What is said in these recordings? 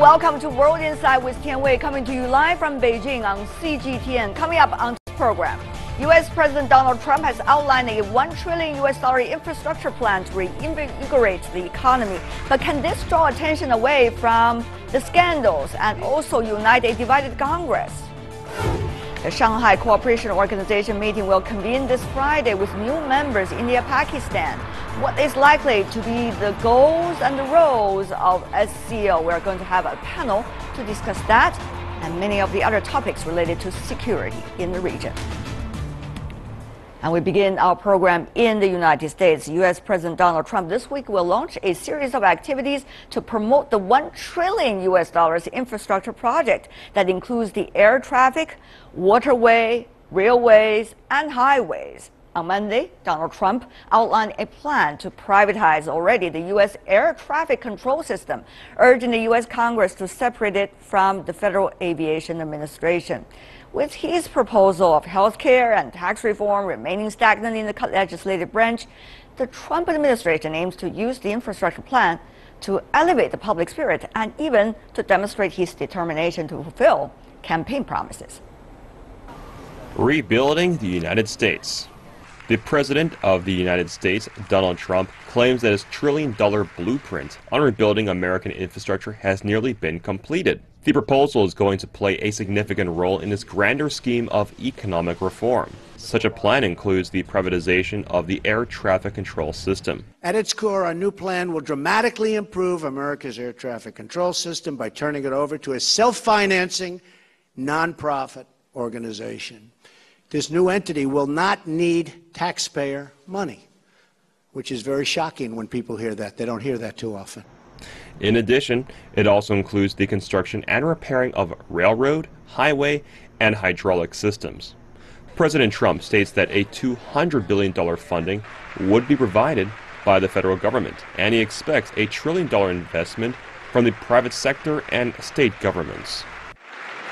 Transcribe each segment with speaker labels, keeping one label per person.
Speaker 1: welcome to World Insight with Tian Wei, coming to you live from Beijing on CGTN. Coming up on this program, U.S. President Donald Trump has outlined a $1 trillion infrastructure plan to reinvigorate the economy. But can this draw attention away from the scandals and also unite a divided Congress? The Shanghai Cooperation Organization meeting will convene this Friday with new members, India, Pakistan. What is likely to be the goals and the roles of SCO? We're going to have a panel to discuss that and many of the other topics related to security in the region. And we begin our program in the United States. U.S. President Donald Trump this week will launch a series of activities to promote the $1 trillion infrastructure project that includes the air traffic, waterway, railways, and highways. On Monday, Donald Trump outlined a plan to privatize already the U.S. air traffic control system, urging the U.S. Congress to separate it from the Federal Aviation Administration. With his proposal of health care and tax reform remaining stagnant in the legislative branch, the Trump administration aims to use the infrastructure plan to elevate the public spirit and even to demonstrate his determination to fulfill campaign promises.
Speaker 2: Rebuilding the United States. The President of the United States, Donald Trump, claims that his trillion-dollar blueprint on rebuilding American infrastructure has nearly been completed. The proposal is going to play a significant role in his grander scheme of economic reform. Such a plan includes the privatization of the air traffic control system.
Speaker 3: At its core, our new plan will dramatically improve America's air traffic control system by turning it over to a self-financing, nonprofit organization. This new entity will not need taxpayer money, which is very shocking when people hear that. They don't hear that too often.
Speaker 2: In addition, it also includes the construction and repairing of railroad, highway, and hydraulic systems. President Trump states that a $200 billion funding would be provided by the federal government, and he expects a $1 trillion investment from the private sector and state governments.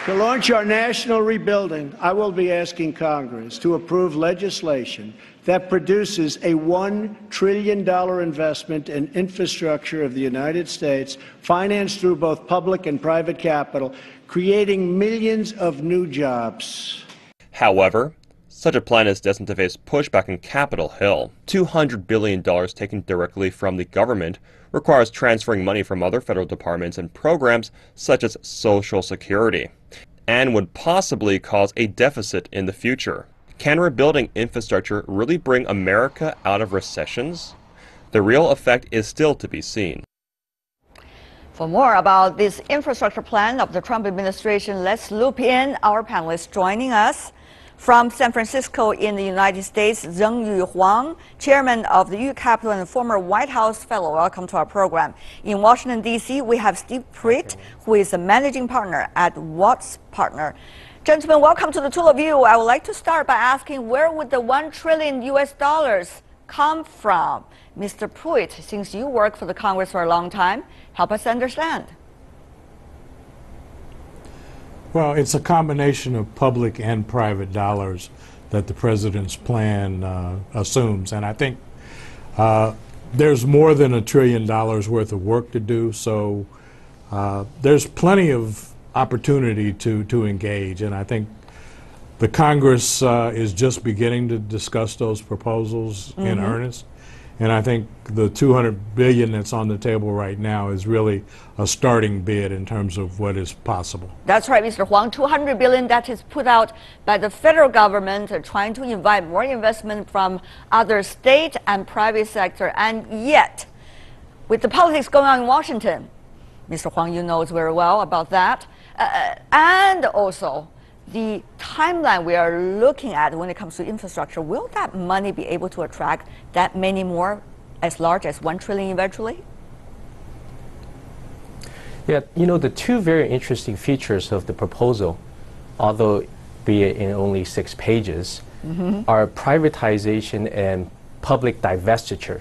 Speaker 3: To launch our national rebuilding, I will be asking Congress to approve legislation that produces a $1 trillion investment in infrastructure of the United States, financed through both public and private capital, creating millions of new jobs.
Speaker 2: However, such a plan is destined to face pushback on Capitol Hill. $200 billion taken directly from the government requires transferring money from other federal departments and programs such as Social Security, and would possibly cause a deficit in the future. Can rebuilding infrastructure really bring America out of recessions? The real effect is still to be seen.
Speaker 1: For more about this infrastructure plan of the Trump administration, let's loop in our panelists joining us. From San Francisco in the United States, Zhengyu Huang, chairman of the U Capitol and former White House fellow. Welcome to our program. In Washington, D.C., we have Steve Pruitt, who is a managing partner at Watts Partner. Gentlemen, welcome to the two of you. I would like to start by asking, where would the $1 trillion come from? Mr. Pruitt, since you work for the Congress for a long time, help us understand.
Speaker 4: Well, it's a combination of public and private dollars that the president's plan assumes. And I think there's more than $1 trillion worth of work to do. So there's plenty of opportunity to engage. And I think the Congress is just beginning to discuss those proposals in earnest. And I think the $200 billion that's on the table right now is really a starting bid in terms of what is possible.
Speaker 1: That's right, Mr. Huang. $200 billion that is put out by the federal government, trying to invite more investment from other state and private sector. And yet, with the politics going on in Washington, Mr. Huang, you know very well about that, and also the timeline we are looking at when it comes to infrastructure, will that money be able to attract that many more, as large as $1 trillion eventually?
Speaker 5: Yeah, you know, the two very interesting features of the proposal, although be it in only 6 pages, are privatization and public divestiture.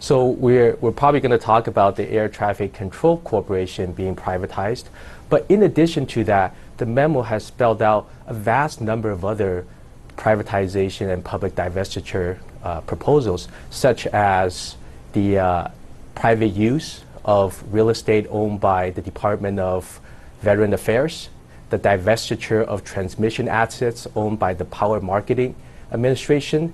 Speaker 5: So we're probably going to talk about the Air Traffic Control Corporation being privatized. But in addition to that, the memo has spelled out a vast number of other privatization and public divestiture proposals, such as the private use of real estate owned by the Department of Veteran Affairs, the divestiture of transmission assets owned by the Power Marketing Administration.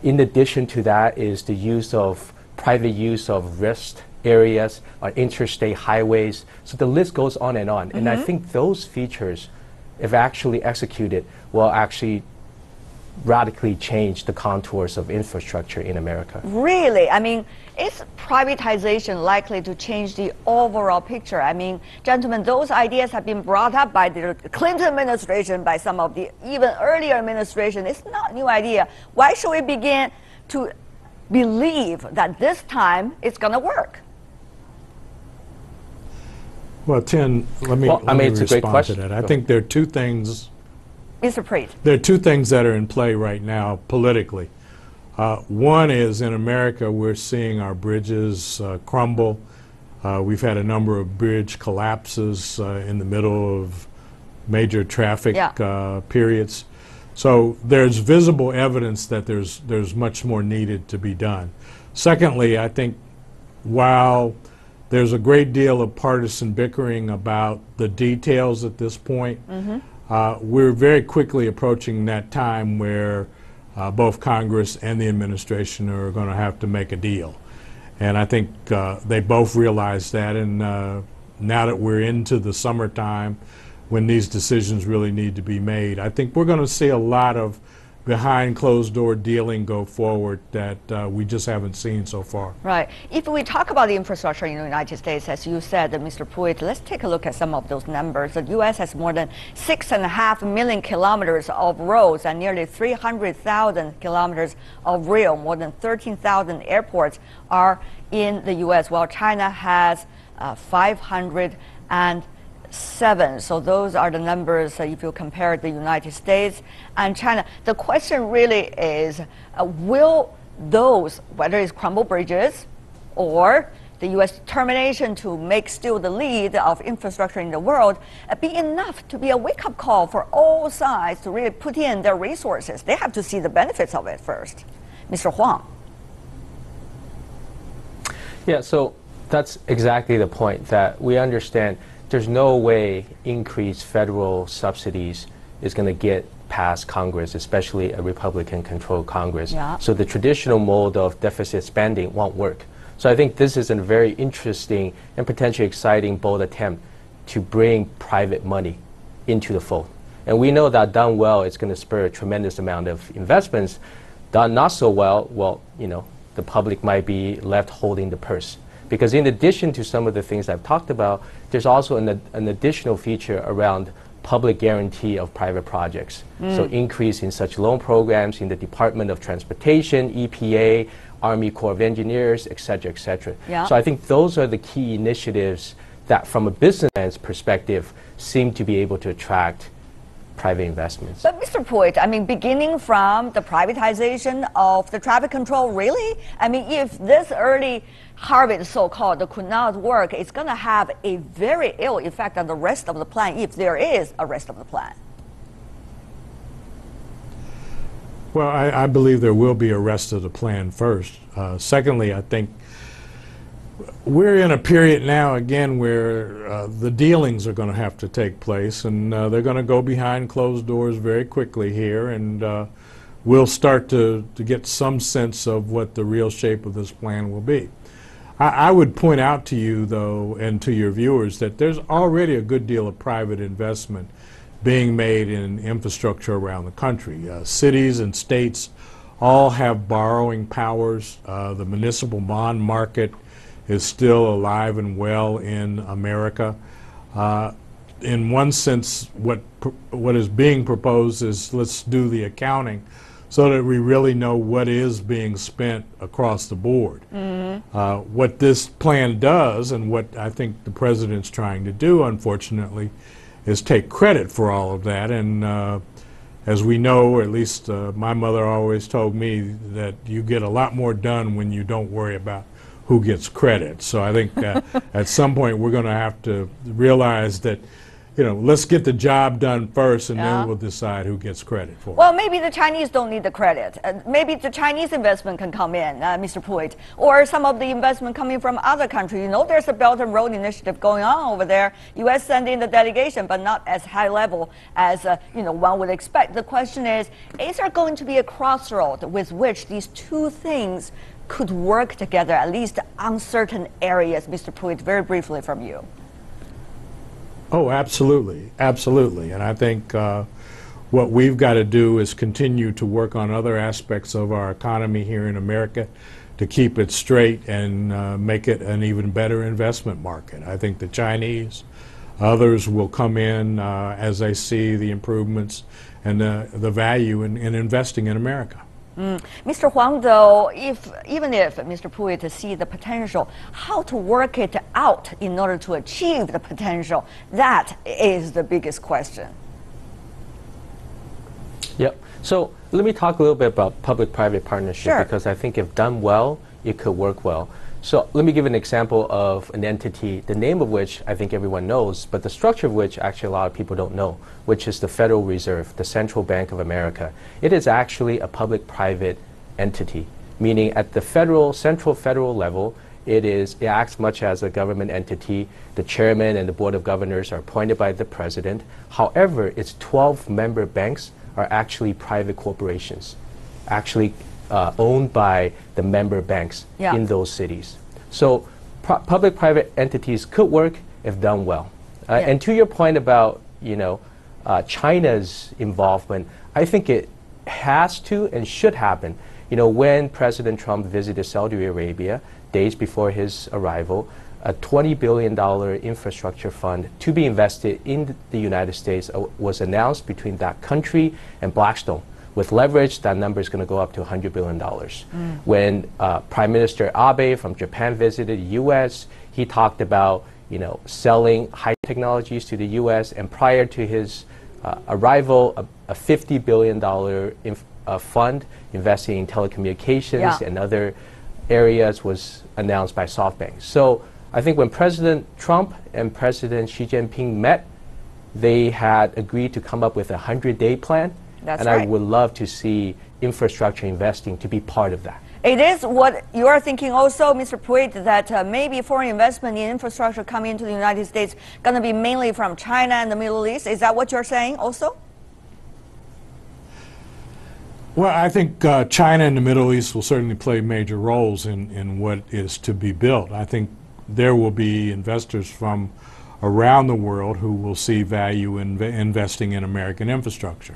Speaker 5: In addition to that is the use of private use of rest areas on interstate highways. So the list goes on. And I think those features, if actually executed, will actually radically change the contours of infrastructure in America.
Speaker 1: Really? I mean, is privatization likely to change the overall picture? I mean, gentlemen, those ideas have been brought up by the Clinton administration, by some of the even earlier administration. It's not a new idea. Why should we begin to believe that this time it's going to work?
Speaker 4: Well, Tin, let me respond to that. I think there are two things.
Speaker 1: Mr. Preet.
Speaker 4: There are two things that are in play right now politically. One is in America, we're seeing our bridges crumble. We've had a number of bridge collapses in the middle of major traffic periods. So there's visible evidence that there's much more needed to be done. Secondly, I think while there's a great deal of partisan bickering about the details at this point, we're very quickly approaching that time where both Congress and the administration are going to have to make a deal. And I think they both realize that, and now that we're into the summertime when these decisions really need to be made, I think we're going to see a lot of behind closed door dealing go forward that we just haven't seen so far.
Speaker 1: Right. If we talk about the infrastructure in the United States, as you said, Mr. Pruitt, let's take a look at some of those numbers. The U.S. has more than 6.5 million kilometers of roads and nearly 300,000 kilometers of rail. More than 13,000 airports are in the U.S., while China has 507. So those are the numbers if you compare the United States and China. The question really is, will those, whether it's crumble bridges or the U.S. determination to make still the lead of infrastructure in the world, be enough to be a wake-up call for all sides to really put in their resources? They have to see the benefits of it first. Mr. Huang.
Speaker 5: Yeah, so that's exactly the point, that we understand there's no way increased federal subsidies is going to get past Congress, especially a Republican-controlled Congress.
Speaker 1: Yeah.
Speaker 5: So the traditional mode of deficit spending won't work. So I think this is a very interesting and potentially exciting bold attempt to bring private money into the fold. And we know that done well, it's going to spur a tremendous amount of investments. Done not so well, well, you know, the public might be left holding the purse. Because in addition to some of the things I've talked about, there's also an additional feature around public guarantee of private projects. So increase in such loan programs in the Department of Transportation, EPA, Army Corps of Engineers, et cetera, et cetera.
Speaker 1: Yeah.
Speaker 5: So I think those are the key initiatives that from a businessman's perspective seem to be able to attract private investments.
Speaker 1: But Mr. Pruitt, I mean, beginning from the privatization of the traffic control, really? I mean, if this early harvest, so-called, could not work, it's going to have a very ill effect on the rest of the plan, if there is a rest of the plan.
Speaker 4: Well, I believe there will be a rest of the plan first. Secondly, I think we're in a period now, again, where the dealings are going to have to take place, and they're going to go behind closed doors very quickly here, and we'll start to get some sense of what the real shape of this plan will be. I would point out to you, though, and to your viewers, that there's already a good deal of private investment being made in infrastructure around the country. Cities and states all have borrowing powers. The municipal bond market is still alive and well in America. In one sense, what is being proposed is let's do the accounting so that we really know what is being spent across the board. What this plan does, and what I think the president's trying to do, unfortunately, is take credit for all of that. And as we know, or at least my mother always told me, that you get a lot more done when you don't worry about who gets credit. So I think at some point we're going to have to realize that let's get the job done first, and
Speaker 1: Yeah.
Speaker 4: then we'll decide who gets credit for it.
Speaker 1: Well, maybe the Chinese don't need the credit. Maybe the Chinese investment can come in, Mr. Pruitt, or some of the investment coming from other countries. There's a Belt and Road Initiative going on over there. U.S. sending the delegation, but not as high level as one would expect. The question is there going to be a crossroad with which these two things could work together, at least on certain areas? Mr. Pruitt, very briefly from you.
Speaker 4: Oh, absolutely, absolutely. And I think what we've got to do is continue to work on other aspects of our economy here in America to keep it straight and make it an even better investment market. I think the Chinese, others will come in as they see the improvements and the value in investing in America.
Speaker 1: Mr. Huang, though, even if Mr. Pruitt sees the potential, how to work it out in order to achieve the potential, that is the biggest question.
Speaker 5: Yep. So let me talk a little bit about public-private partnership,
Speaker 1: Sure.
Speaker 5: because I think if done well, it could work well. So let me give an example of an entity, the name of which I think everyone knows, but the structure of which actually a lot of people don't know, which is the Federal Reserve, the Central Bank of America. It is actually a public-private entity, meaning at the central federal level, it acts much as a government entity. The chairman and the board of governors are appointed by the president. However, its 12 member banks are actually private corporations, actually owned by the member banks in those cities. So public-private entities could work if done well. And to your point about China's involvement, I think it has to and should happen. When President Trump visited Saudi Arabia days before his arrival, a $20 billion infrastructure fund to be invested in the United States was announced between that country and Blackstone. With leverage, that number is going to go up to $100 billion. When Prime Minister Abe from Japan visited the U.S., he talked about selling high technologies to the U.S. And prior to his arrival, a $50 billion fund investing in telecommunications and other areas was announced by SoftBank. So I think when President Trump and President Xi Jinping met, they had agreed to come up with a 100-day plan.
Speaker 1: That's
Speaker 5: and
Speaker 1: right.
Speaker 5: I would love to see infrastructure investing to be part of that.
Speaker 1: It is what you are thinking also, Mr. Pruitt, that maybe foreign investment in infrastructure coming into the United States going to be mainly from China and the Middle East. Is that what you're saying also?
Speaker 4: Well, I think China and the Middle East will certainly play major roles in what is to be built. I think there will be investors from around the world who will see value in investing in American infrastructure.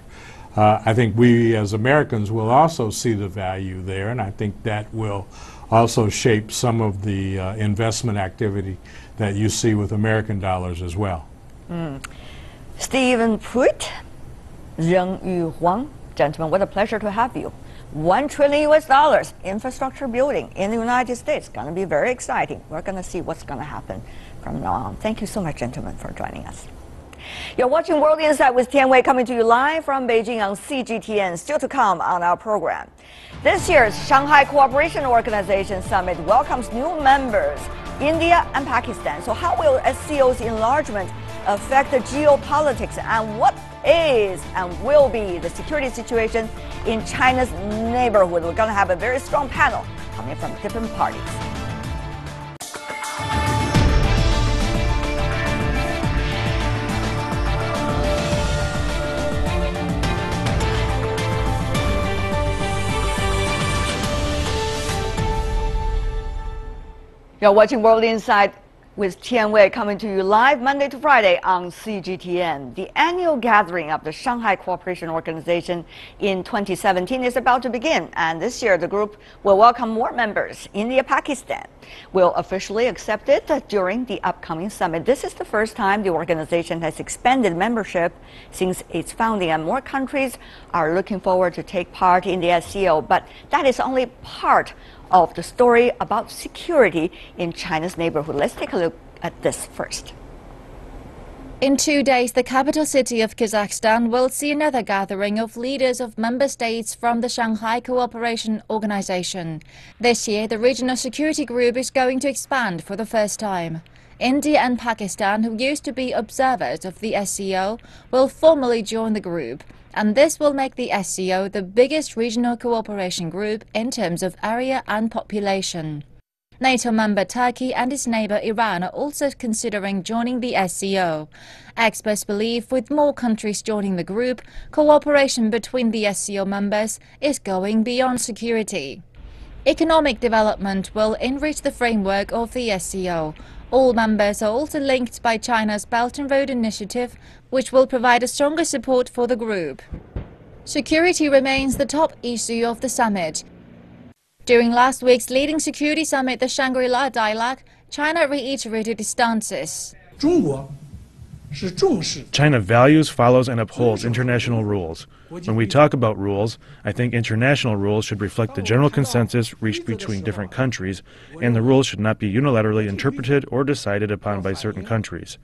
Speaker 4: I think we as Americans will also see the value there, and I think that will also shape some of the investment activity that you see with American dollars as well.
Speaker 1: Stephen Pruitt, Zheng Yu Huang, gentlemen, what a pleasure to have you. $1 trillion infrastructure building in the United States. Going to be very exciting. We're going to see what's going to happen from now on. Thank you so much, gentlemen, for joining us. You're watching World Insight with Tian Wei, coming to you live from Beijing on CGTN. Still to come on our program. This year's Shanghai Cooperation Organization Summit welcomes new members, India and Pakistan. So how will SCO's enlargement affect the geopolitics, and what is and will be the security situation in China's neighborhood? We're going to have a very strong panel coming from different parties. You're watching World Insight with Tian Wei, coming to you live Monday to Friday on CGTN. The annual gathering of the Shanghai Cooperation Organization in 2017 is about to begin, and this year the group will welcome more members. India, Pakistan will officially accept it during the upcoming summit. This is the first time the organization has expanded membership since its founding, and more countries are looking forward to take part in the SCO, but that is only part of the story about security in China's neighborhood. Let's take a look at this first.
Speaker 6: In 2 days, the capital city of Kazakhstan will see another gathering of leaders of member states from the Shanghai Cooperation Organization. This year, the regional security group is going to expand for the first time. India and Pakistan, who used to be observers of the SCO, will formally join the group, and this will make the SCO the biggest regional cooperation group in terms of area and population. NATO member Turkey and its neighbor Iran are also considering joining the SCO. Experts believe with more countries joining the group, cooperation between the SCO members is going beyond security. Economic development will enrich the framework of the SCO. All members are also linked by China's Belt and Road Initiative, which will provide a stronger support for the group. Security remains the top issue of the summit. During last week's leading security summit, the Shangri-La Dialogue, China reiterated its stances.
Speaker 7: China values, follows, and upholds international rules. When we talk about rules, I think international rules should reflect the general consensus reached between different countries, and the rules should not be unilaterally interpreted or decided upon by certain countries.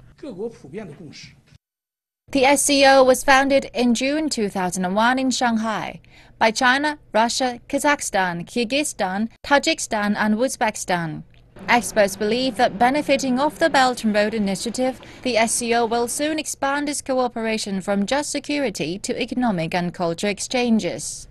Speaker 6: The SCO was founded in June 2001 in Shanghai by China, Russia, Kazakhstan, Kyrgyzstan, Tajikistan and Uzbekistan. Experts believe that benefiting off the Belt and Road Initiative, the SCO will soon expand its cooperation from just security to economic and cultural exchanges.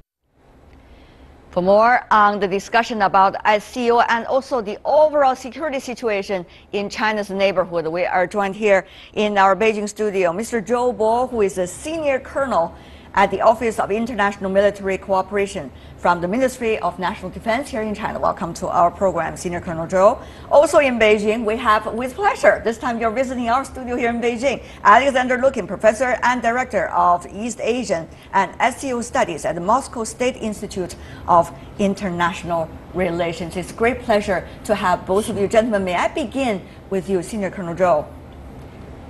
Speaker 1: For more on the discussion about SCO and also the overall security situation in China's neighborhood, we are joined here in our Beijing studio, Mr. Zhou Bo, who is a senior colonel at the Office of International Military Cooperation from the Ministry of National Defense here in China. Welcome to our program, Senior Colonel Zhou. Also in Beijing, we have, with pleasure, this time you're visiting our studio here in Beijing, Alexander Lukin, Professor and Director of East Asian and SCO Studies at the Moscow State Institute of International Relations. It's a great pleasure to have both of you gentlemen. May I begin with you, Senior Colonel Zhou?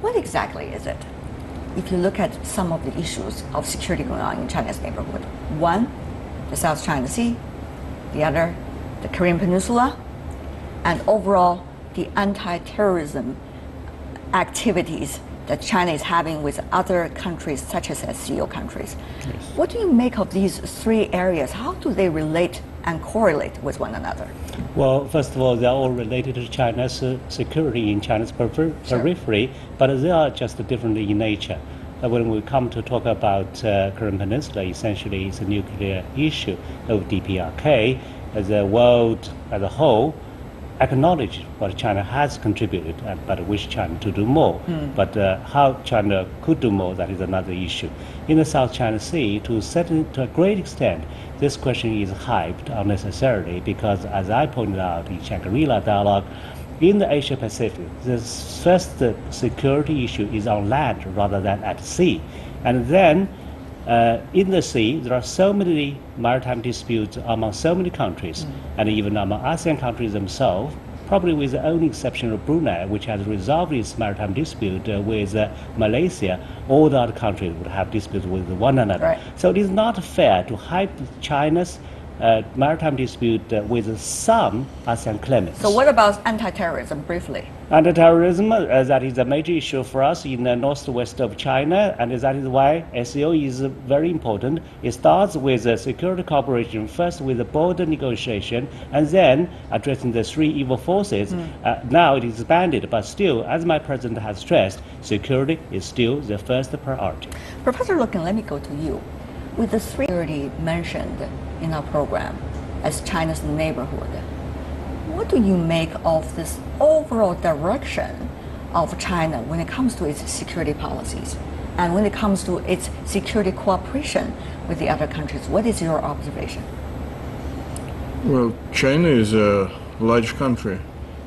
Speaker 1: What exactly is it, if you look at some of the issues of security going on in China's neighborhood? One, the South China Sea, the other, the Korean Peninsula, and overall, the anti-terrorism activities that China is having with other countries, such as SCO countries. Yes. What do you make of these three areas? How do they relate and correlate with one another?
Speaker 8: Well, first of all, they are all related to China's security in China's periphery, but they are just different in nature. When we come to talk about Korean Peninsula, essentially it's a nuclear issue of DPRK. The world as a whole acknowledge what China has contributed, but wish China to do more. But how China could do more, that is another issue. In the South China Sea, to a great extent, this question is hyped unnecessarily because, as I pointed out in Shangri-La Dialogue, in the Asia Pacific, the first security issue is on land rather than at sea. And then in the sea, there are so many maritime disputes among so many countries, and even among ASEAN countries themselves, probably with the only exception of Brunei, which has resolved its maritime dispute with Malaysia. All the other countries would have disputes with one another. Right. So it is not fair to hype China's maritime dispute with some ASEAN claimants.
Speaker 1: So what about anti-terrorism, briefly?
Speaker 8: Anti-terrorism, that is a major issue for us in the northwest of China, and that is why SCO is very important. It starts with security cooperation, first with the border negotiation, and then addressing the three evil forces. Now it is expanded, but still, as my president has stressed, security is still the first priority.
Speaker 1: Professor Lukin, let me go to you. With the three already mentioned in our program as China's neighborhood, what do you make of this overall direction of China when it comes to its security policies and when it comes to its security cooperation with the other countries? What is your observation?
Speaker 9: Well, China is a large country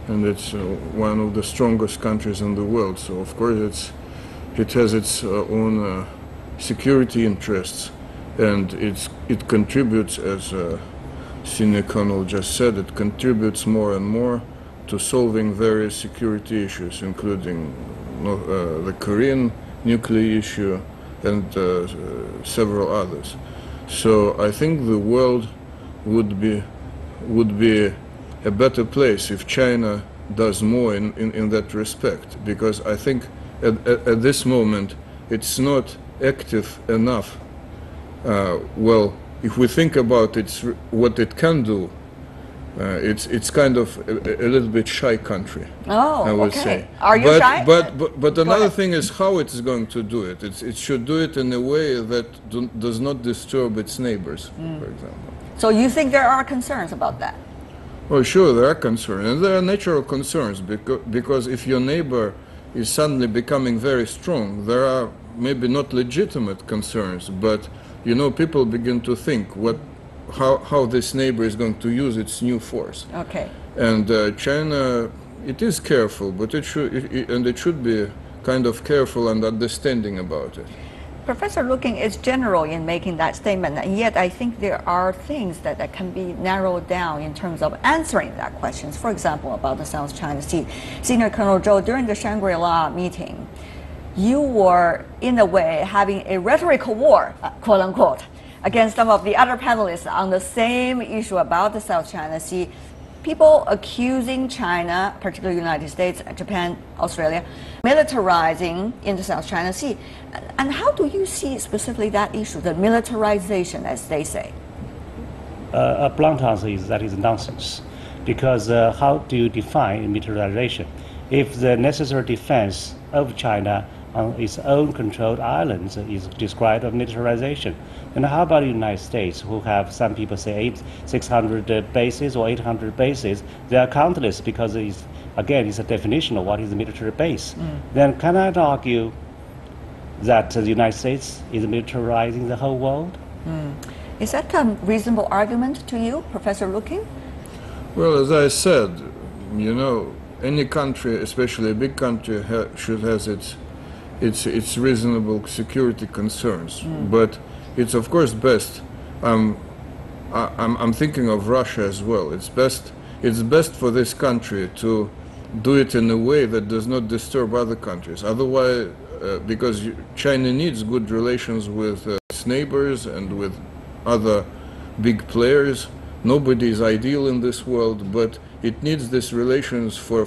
Speaker 9: and it's one of the strongest countries in the world. So of course it has its own security interests. And it contributes, as Senior Colonel just said, it contributes more and more to solving various security issues, including the Korean nuclear issue and several others. So I think the world would be a better place if China does more in that respect, because I think at this moment it's not active enough. Well, if we think about what it can do, It's kind of a little bit shy country.
Speaker 1: Oh,
Speaker 9: I would
Speaker 1: okay.
Speaker 9: say.
Speaker 1: Are you shy?
Speaker 9: But another thing is how it is going to do it. It should do it in a way that does not disturb its neighbors, for example.
Speaker 1: So you think there are concerns about that?
Speaker 9: Well, sure, there are concerns, and there are natural concerns because if your neighbor is suddenly becoming very strong, there are maybe not legitimate concerns, but you know, people begin to think how this neighbor is going to use its new force.
Speaker 1: Okay.
Speaker 9: And China, it is careful, but it should be kind of careful and understanding about it.
Speaker 1: Professor Looking is general in making that statement, and yet I think there are things that can be narrowed down in terms of answering that question. For example, about the South China Sea. Senior Colonel Zhou, during the Shangri-La meeting, you were, in a way, having a rhetorical war, quote unquote, against some of the other panelists on the same issue about the South China Sea. People accusing China, particularly the United States, Japan, Australia, militarizing in the South China Sea. And how do you see specifically that issue, the militarization, as they say?
Speaker 8: A blunt answer is that is nonsense. Because how do you define militarization? If the necessary defense of China on its own controlled islands is described as militarization, and how about the United States, who have, some people say, 600 bases or 800 bases? They are countless because it's a definition of what is a military base. Then can I argue that the United States is militarizing the whole world?
Speaker 1: Is that a reasonable argument to you, Professor Looking?
Speaker 9: Well, as I said, you know, any country, especially a big country, should have its reasonable security concerns. But it's of course best. I'm thinking of Russia as well. It's best for this country to do it in a way that does not disturb other countries. Otherwise, because China needs good relations with its neighbors and with other big players. Nobody is ideal in this world, but it needs these relations for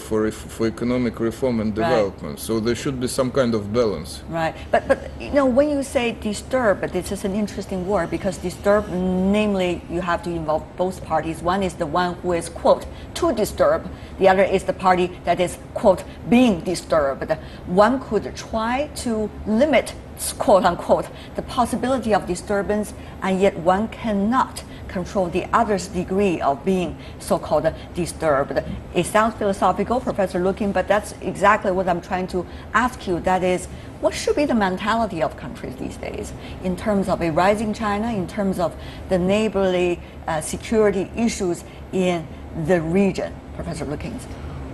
Speaker 9: economic reform and development. So there should be some kind of balance.
Speaker 1: Right, but you know, when you say disturb, this is an interesting word, because disturb, namely, you have to involve both parties. One is the one who is, quote, to disturb. The other is the party that is, quote, being disturbed. One could try to limit, quote unquote, the possibility of disturbance, and yet one cannot control the other's degree of being so-called disturbed. It sounds philosophical, Professor Looking, but that's exactly what I'm trying to ask you. That is, what should be the mentality of countries these days in terms of a rising China, in terms of the neighborly security issues in the region, Professor Looking?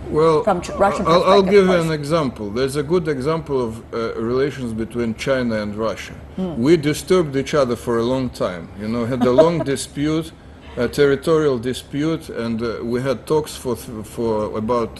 Speaker 9: Well,
Speaker 1: from Russian
Speaker 9: I'll give you an example. There's a good example of relations between China and Russia. We disturbed each other for a long time. You know, had a long dispute, a territorial dispute, and we had talks for about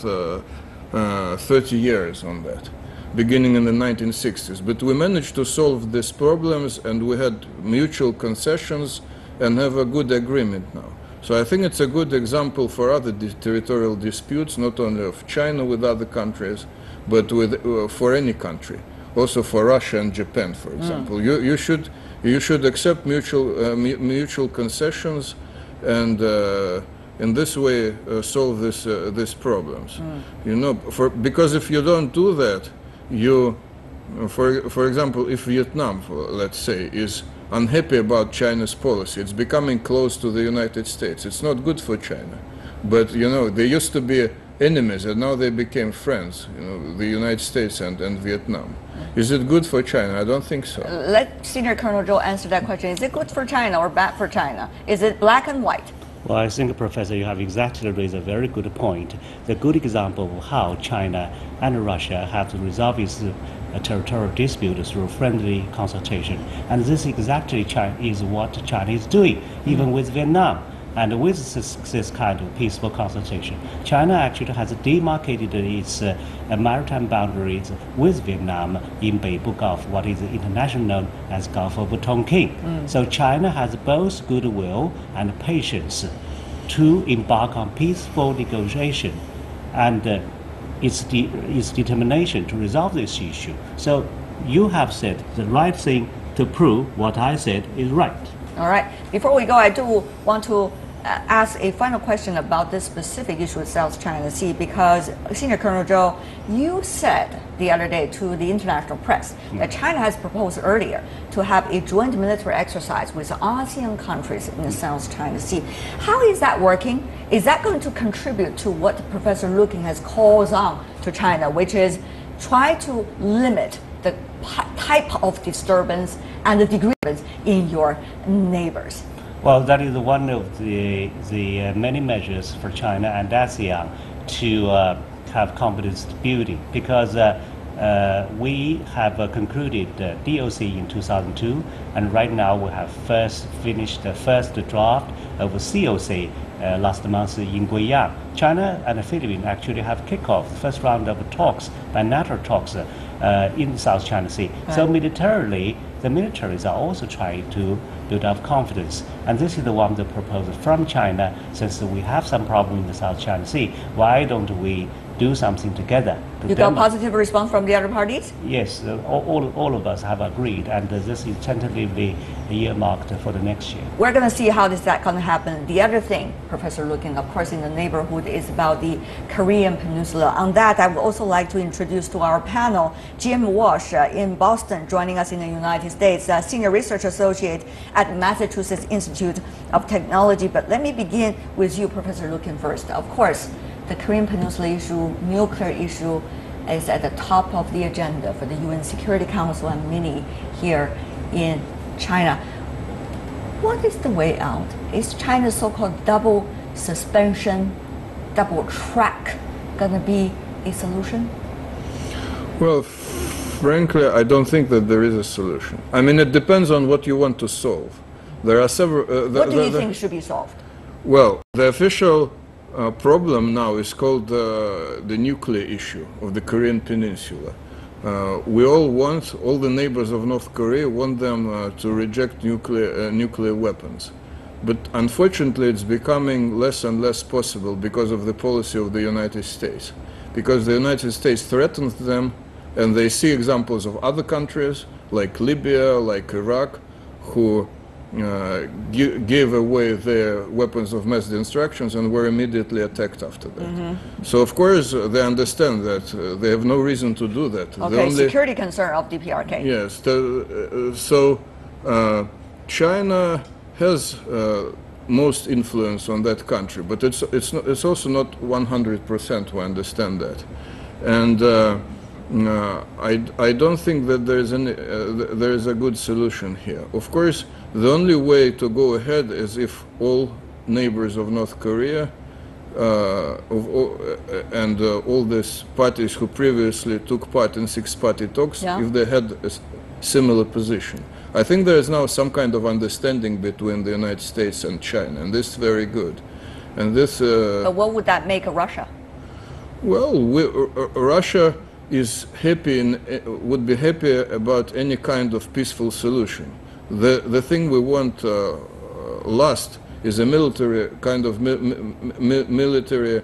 Speaker 9: 30 years on that, beginning in the 1960s. But we managed to solve these problems, and we had mutual concessions and have a good agreement now. So I think it's a good example for other territorial disputes, not only of China with other countries, but with for any country, also for Russia and Japan, for example. You should accept mutual concessions, and in this way solve these problems. You know, because if you don't do that, for example, if Vietnam, let's say, is unhappy about China's policy, it's becoming close to the United States. It's not good for China. But, you know, they used to be enemies, and now they became friends, you know, the United States and Vietnam. Is it good for China? I don't think so.
Speaker 1: Let Senior Colonel Zhou answer that question. Is it good for China or bad for China? Is it black and white?
Speaker 8: Well, I think, Professor, you have exactly raised a very good point. The good example of how China and Russia have to resolve its territorial dispute through friendly consultation. And this exactly is what China is doing, even with Vietnam. And with this kind of peaceful consultation, China actually has demarcated its maritime boundaries with Vietnam in Beibu Gulf, what is internationally known as Gulf of Tonkin. So China has both goodwill and patience to embark on peaceful negotiation, and its determination to resolve this issue. So you have said the right thing to prove what I said is right.
Speaker 1: All right. Before we go, I do want to ask a final question about this specific issue with South China Sea, because Senior Colonel Zhou, you said the other day to the international press that China has proposed earlier to have a joint military exercise with ASEAN countries in the South China Sea. How is that working? Is that going to contribute to what Professor Looking has called on to China, which is try to limit the type of disturbance and the degree of in your neighbors?
Speaker 8: Well, that is one of the many measures for China and ASEAN to have confidence building, because we have concluded DOC in 2002, and right now we have finished the first draft of COC last month in Guiyang. China and the Philippines actually have kicked off the first round of talks, bilateral talks in South China Sea. Right. So militarily, the militaries are also trying to build up confidence. And this is the one that proposed from China, since we have some problem in the South China Sea. Why don't we do something together?
Speaker 1: You got positive response from the other parties?
Speaker 8: Yes, all of us have agreed, and this is tentatively earmarked for the next year.
Speaker 1: We're going to see how is that going to happen. The other thing, Professor Looking, of course, in the neighborhood is about the Korean Peninsula. On that, I would also like to introduce to our panel Jim Walsh in Boston, joining us in the United States, Senior Research Associate at Massachusetts Institute of Technology. But let me begin with you, Professor Looking, first. Of course, the Korean Peninsula issue, nuclear issue, is at the top of the agenda for the UN Security Council and many here in China. What is the way out? Is China's so-called double suspension, double track going to be a solution?
Speaker 9: Well, frankly, I don't think that there is a solution. I mean, it depends on what you want to solve. There are several...
Speaker 1: what do you think should be solved?
Speaker 9: Well, the official problem now is called the nuclear issue of the Korean Peninsula. We all the neighbors of North Korea want them to reject nuclear weapons. But unfortunately, it's becoming less and less possible because of the policy of the United States. Because the United States threatens them, and they see examples of other countries like Libya, like Iraq, who gave away their weapons of mass destruction and were immediately attacked after that. Mm-hmm. So of course they understand that they have no reason to do that.
Speaker 1: Okay, security concern of DPRK.
Speaker 9: Yes, so China has most influence on that country, but it's also not 100%, we understand that. And I don't think that there is a good solution here. Of course, the only way to go ahead is if all neighbors of North Korea and all these parties who previously took part in six-party talks, if they had a similar position. I think there is now some kind of understanding between the United States and China, and this is very good. And this.
Speaker 1: But what would that make of Russia?
Speaker 9: Well, Russia is would be happy about any kind of peaceful solution. The thing we want last is a military kind of military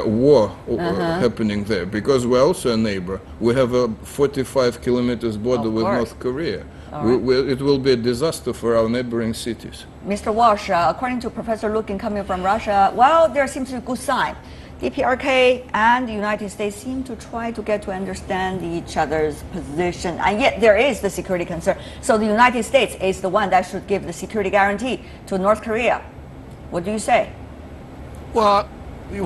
Speaker 9: war happening there, because we're also a neighbor. We have a 45 kilometers border with North Korea. It will be a disaster for our neighboring cities.
Speaker 1: Mr. Walsh, according to Professor Looking coming from Russia, well, there seems to be a good sign. DPRK and the United States seem to try to get to understand each other's position, and yet there is the security concern. So the United States is the one that should give the security guarantee to North Korea. What do you say?
Speaker 10: Well,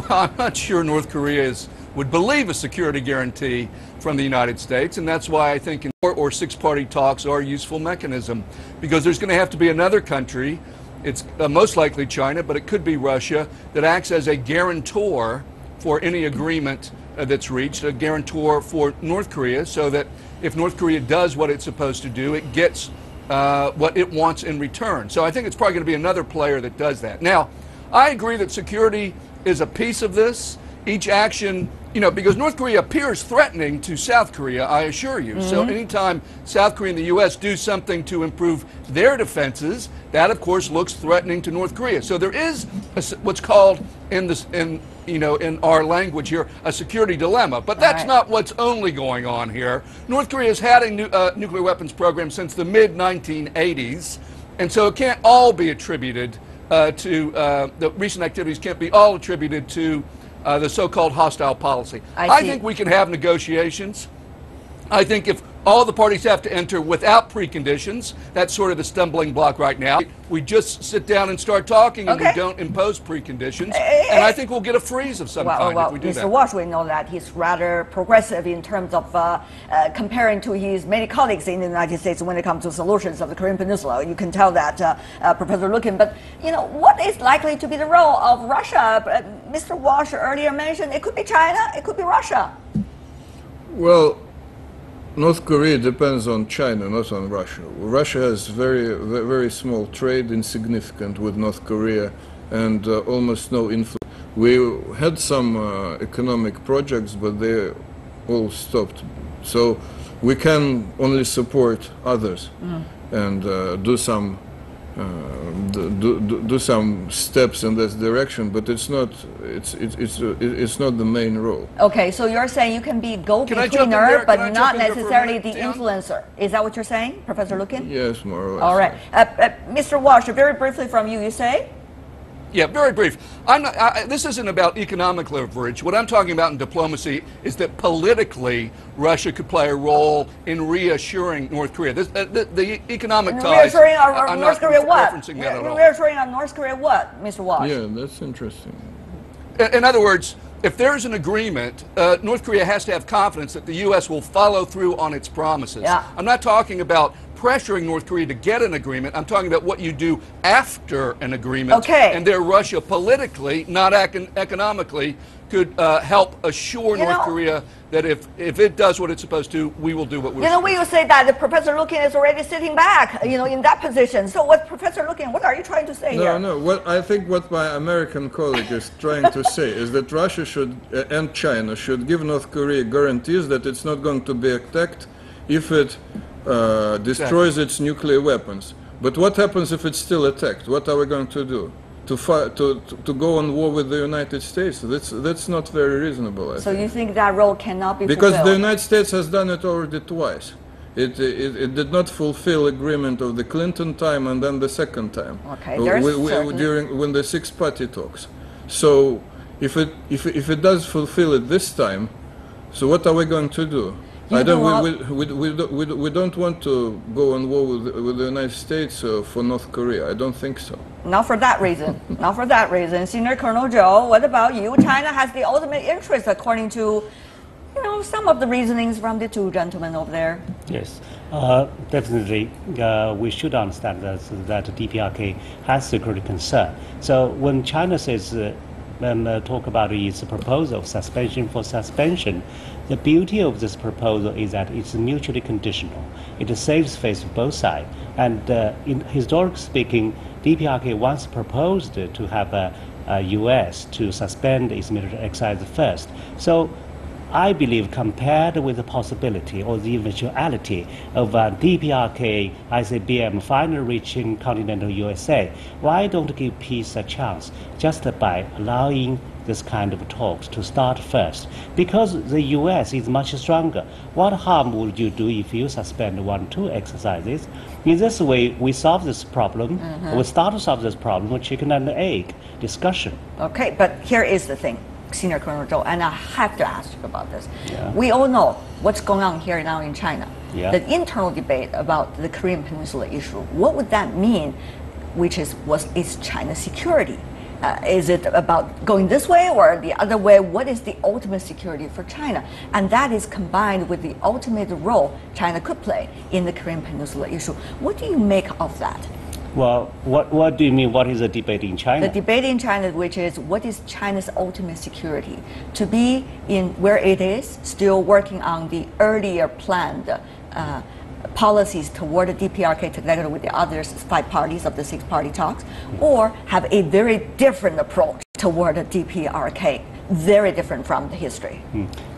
Speaker 10: I'm not sure North Korea would believe a security guarantee from the United States, and that's why I think four or six-party talks are a useful mechanism, because there's going to have to be another country. It's most likely China, but it could be Russia, that acts as a guarantor for any agreement that's reached, a guarantor for North Korea, so that if North Korea does what it's supposed to do, it gets what it wants in return. So I think it's probably going to be another player that does that. Now, I agree that security is a piece of this. Each action, because North Korea appears threatening to South Korea, I assure you. Mm-hmm. So anytime South Korea and the U.S. do something to improve their defenses, that of course looks threatening to North Korea. So there is what's called in our language here, a security dilemma. But that's not what's only going on here. North Korea has had a nuclear weapons program since the mid-1980s. And so it can't all be attributed to the recent activities can't be all attributed to the so-called hostile policy. I think we can have negotiations. I think if all the parties have to enter without preconditions, that's sort of the stumbling block right now. We just sit down and start talking, and we don't impose preconditions. And I think we'll get a freeze of some kind if we do that.
Speaker 1: Mr. Walsh, we know that he's rather progressive in terms of comparing to his many colleagues in the United States when it comes to solutions of the Korean Peninsula. You can tell that, Professor Lukin. But, you know, what is likely to be the role of Russia? Mr. Walsh earlier mentioned it could be China, it could be Russia.
Speaker 9: Well, North Korea depends on China, not on Russia. Russia has very small trade, insignificant with North Korea, and almost no influence. We had some economic projects, but they all stopped. So we can only support others and do some steps in this direction, but it's not the main role.
Speaker 1: Okay, so you're saying you can be go-betweener, but not necessarily the influencer. Is that what you're saying, Professor Lukin?
Speaker 9: Yes, more or less.
Speaker 1: All right, Mr. Walsh, very briefly from you, you say?
Speaker 10: Yeah, very brief. This isn't about economic leverage. What I'm talking about in diplomacy is that politically, Russia could play a role in reassuring North Korea. The economic ties.
Speaker 1: Reassuring on North Korea what?
Speaker 10: Referencing that at all.
Speaker 1: Reassuring on North Korea what, Mr. Walsh?
Speaker 9: Yeah, that's interesting.
Speaker 10: In other words, if there's an agreement, North Korea has to have confidence that the U.S. will follow through on its promises.
Speaker 1: Yeah.
Speaker 10: I'm not talking about pressuring North Korea to get an agreement. I'm talking about what you do after an agreement.
Speaker 1: Okay.
Speaker 10: And there Russia politically, not economically, could help assure North Korea that if it does what it's supposed to, we will do what we're supposed to.
Speaker 1: You know, we will say that Professor Lukin is already sitting back, you know, in that position. So what, Professor Lukin, what are you trying to say here?
Speaker 9: No, I think what my American colleague is trying to say is that Russia should, and China should give North Korea guarantees that it's not going to be attacked if it destroys its nuclear weapons. But what happens if it's still attacked? What are we going to do? To go on war with the United States? That's not very reasonable, I think.
Speaker 1: You think that role cannot be
Speaker 9: because
Speaker 1: fulfilled?
Speaker 9: the United States has done it already twice. It did not fulfill agreement of the Clinton time and then the second time.
Speaker 1: Okay,
Speaker 9: when the six-party talks. So if it does fulfill it this time, so what are we going to do? We don't want to go on war with the United States for North Korea. I don't think so.
Speaker 1: Not for that reason. Not for that reason. Senior Colonel Joe, what about you? China has the ultimate interest, according to, you know, some of the reasonings from the two gentlemen over there.
Speaker 8: Yes, definitely. We should understand that DPRK has security concern. So when China says talk about its proposal of suspension for suspension, the beauty of this proposal is that it's mutually conditional. It saves face of both sides. And in historically speaking, DPRK once proposed to have a U.S. to suspend its military exercise first. So I believe compared with the possibility or the eventuality of DPRK ICBM finally reaching continental USA, why don't give peace a chance just by allowing this kind of talks to start first? Because the US is much stronger. What harm would you do if you suspend 1, 2 exercises? In this way, we solve this problem. We start to solve this problem with chicken and egg discussion.
Speaker 1: Okay, but here is the thing, Senior Colonel Zhou, and I have to ask you about this.
Speaker 8: Yeah.
Speaker 1: We all know what's going on here now in China.
Speaker 8: Yeah.
Speaker 1: The internal debate about the Korean Peninsula issue. What would that mean? Is China's security? Is it about going this way or the other way? What is the ultimate security for China? And that is combined with the ultimate role China could play in the Korean Peninsula issue. What do you make of that?
Speaker 8: Well, what do you mean? What is the debate in China?
Speaker 1: The debate in China, which is what is China's ultimate security? To be in where it is, still working on the earlier planned policies toward the DPRK together with the other 5 parties of the 6-party talks, or have a very different approach toward the DPRK, very different from the history.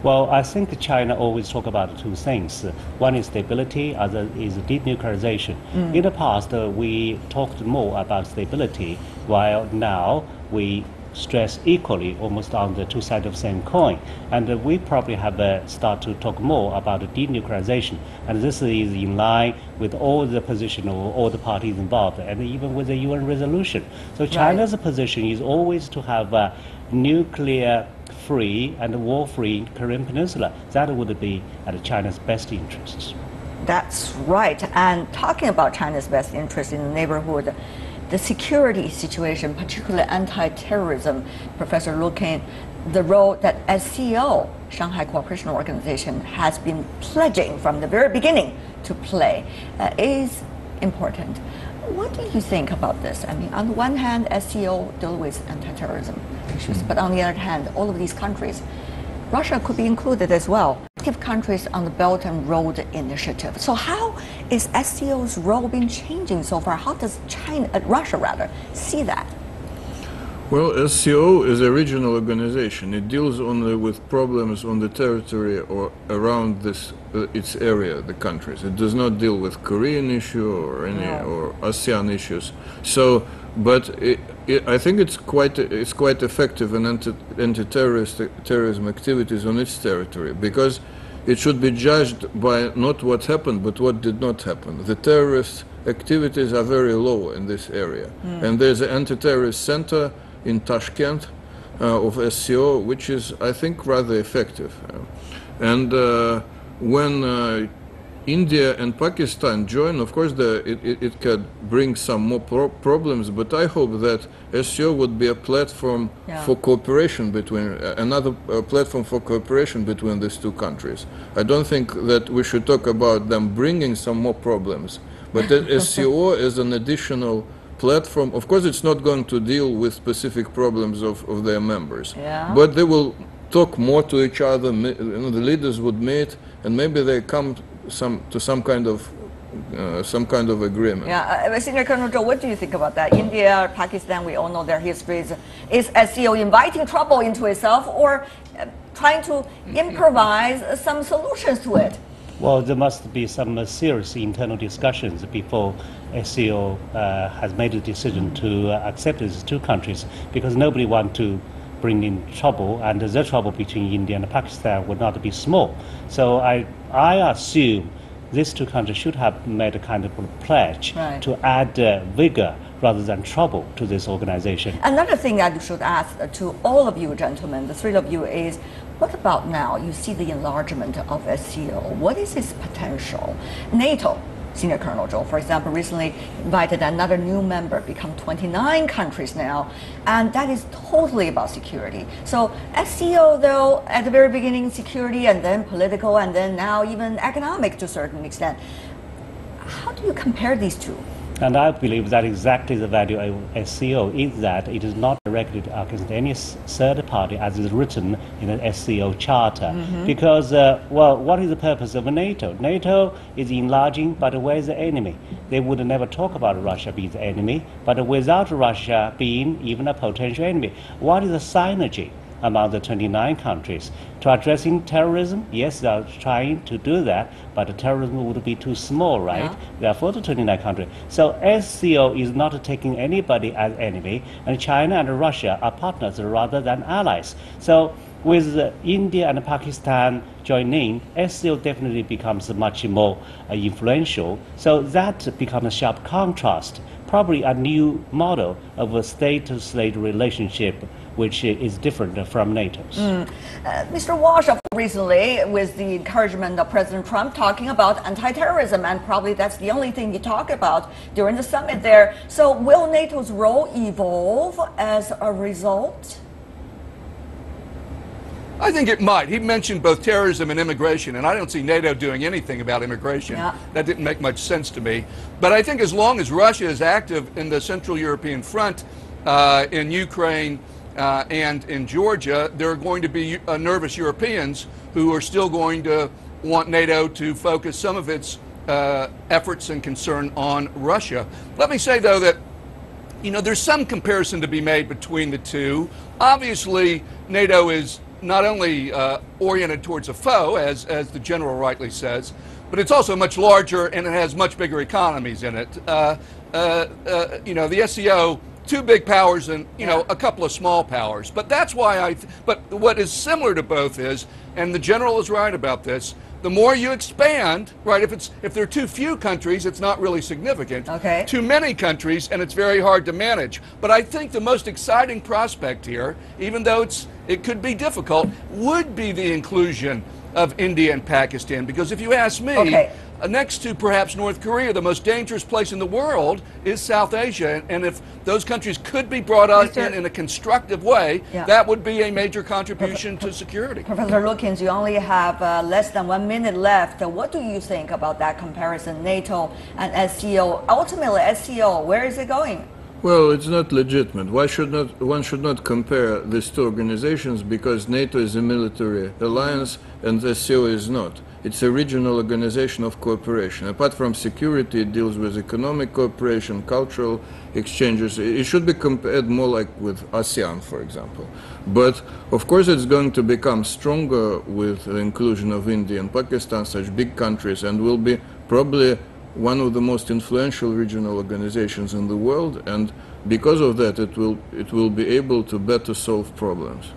Speaker 8: Well, I think China always talk about 2 things. One is stability, other is denuclearization. In the past, we talked more about stability, while now we stress equally, almost on the two sides of the same coin. And we probably have start to talk more about the denuclearization. And this is in line with all the position of all the parties involved, and even with the UN resolution. So China's position is always to have a nuclear-free and war-free Korean Peninsula. That would be at China's best interests.
Speaker 1: That's right. And talking about China's best interest in the neighborhood, the security situation, particularly anti-terrorism, Professor Lu King, the role that SCO, Shanghai Cooperation Organization, has been pledging from the very beginning to play is important. What do you think about this? I mean, on the one hand, SCO deals with anti-terrorism issues, but on the other hand, all of these countries, Russia could be included as well, active countries on the Belt and Road Initiative. So how is SCO's role been changing so far? How does Russia see that?
Speaker 9: Well, SCO is a regional organization. It deals only with problems on the territory or around its area, the countries. It does not deal with Korean issue or any or ASEAN issues. So, but I think it's quite effective in anti-terrorism activities on its territory, because it should be judged by not what happened but what did not happen. The terrorist activities are very low in this area, and there's an anti-terrorist center in Tashkent of SCO, which is, I think, rather effective. And when India and Pakistan join, of course, it can bring some more problems, but I hope that SCO would be a platform for cooperation between, another platform for cooperation between these two countries. I don't think that we should talk about them bringing some more problems, but that SCO is an additional platform. Of course, it's not going to deal with specific problems of their members, but they will talk more to each other. The leaders would meet, and maybe they come to some kind of agreement.
Speaker 1: Yeah, Senior Colonel Zhou, what do you think about that? India, Pakistan, we all know their histories. Is SCO inviting trouble into itself, or trying to improvise some solutions to it?
Speaker 8: Well, there must be some serious internal discussions before SCO has made a decision to accept these two countries, because nobody wants to bring in trouble, and the trouble between India and Pakistan would not be small. So I assume these two countries should have made a kind of pledge to add vigor rather than trouble to this organization.
Speaker 1: Another thing I should ask to all of you gentlemen, the three of you, is what about now? You see the enlargement of SCO. What is its potential? NATO, Senior Colonel Zhou, for example, recently invited another new member, become 29 countries now, and that is totally about security. So SCO, though, at the very beginning, security, and then political, and then now even economic to a certain extent. How do you compare these two?
Speaker 8: And I believe that exactly the value of SCO is that it is not directed against any third party, as is written in the SCO Charter. Because, well, what is the purpose of NATO? NATO is enlarging, but where is the enemy? They would never talk about Russia being the enemy, but without Russia being even a potential enemy. What is the synergy among the 29 countries? To addressing terrorism, yes, they are trying to do that, but terrorism would be too small, right? Therefore, the 29 countries. So SCO is not taking anybody as enemy, and China and Russia are partners rather than allies. So with India and Pakistan joining, SCO definitely becomes much more influential. So that becomes a sharp contrast, probably a new model of a state-to-state relationship, which is different from NATO's.
Speaker 1: Mr. Walsh, recently, with the encouragement of President Trump, talking about anti-terrorism, and probably that's the only thing he talked about during the summit there. So will NATO's role evolve as a result?
Speaker 10: I think it might. He mentioned both terrorism and immigration, and I don't see NATO doing anything about immigration. That didn't make much sense to me. But I think as long as Russia is active in the Central European front, in Ukraine, and in Georgia, there are going to be nervous Europeans who are still going to want NATO to focus some of its efforts and concern on Russia. Let me say, though, that there's some comparison to be made between the two. Obviously, NATO is not only oriented towards a foe, as the general rightly says, but it's also much larger and it has much bigger economies in it. The SCO two big powers and a couple of small powers. But that's why but what is similar to both is, and the general is right about this, the more you expand, right, if there are too few countries, it's not really significant.
Speaker 1: Okay.
Speaker 10: Too many countries, and it's very hard to manage. But I think the most exciting prospect here, even though it could be difficult, would be the inclusion of India and Pakistan. Because if you ask me, next to perhaps North Korea, the most dangerous place in the world is South Asia. And if those countries could be brought on in a constructive way, that would be a major contribution to security.
Speaker 1: Professor Lukens, you only have less than 1 minute left. What do you think about that comparison, NATO and SCO? Ultimately, SCO, where is it going?
Speaker 9: Well, it's not legitimate. One should not compare these two organizations, because NATO is a military alliance and SCO is not. It's a regional organization of cooperation. Apart from security, it deals with economic cooperation, cultural exchanges. It should be compared more like with ASEAN, for example. But of course it's going to become stronger with the inclusion of India and Pakistan, such big countries, and will be probably one of the most influential regional organizations in the world, and because of that it will be able to better solve problems.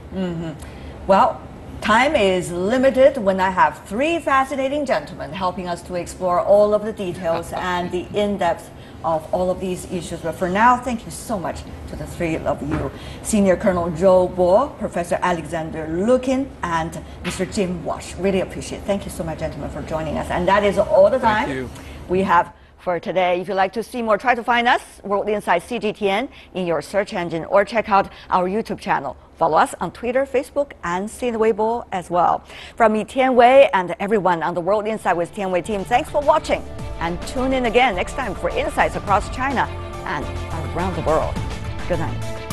Speaker 1: Well, time is limited when I have three fascinating gentlemen helping us to explore all of the details and the in-depth of all of these issues. But for now, thank you so much to the three of you. Senior Colonel Joe Bo, Professor Alexander Lukin, and Mr. Jim Walsh. Really appreciate it. Thank you so much, gentlemen, for joining us. And that is all the time we have for today. If you'd like to see more, try to find us, World Insight CGTN, in your search engine, or check out our YouTube channel. Follow us on Twitter, Facebook, and Sina Weibo as well. From me, Tian Wei, and everyone on the World Insight with Tian Wei team, thanks for watching. And tune in again next time for insights across China and around the world. Good night.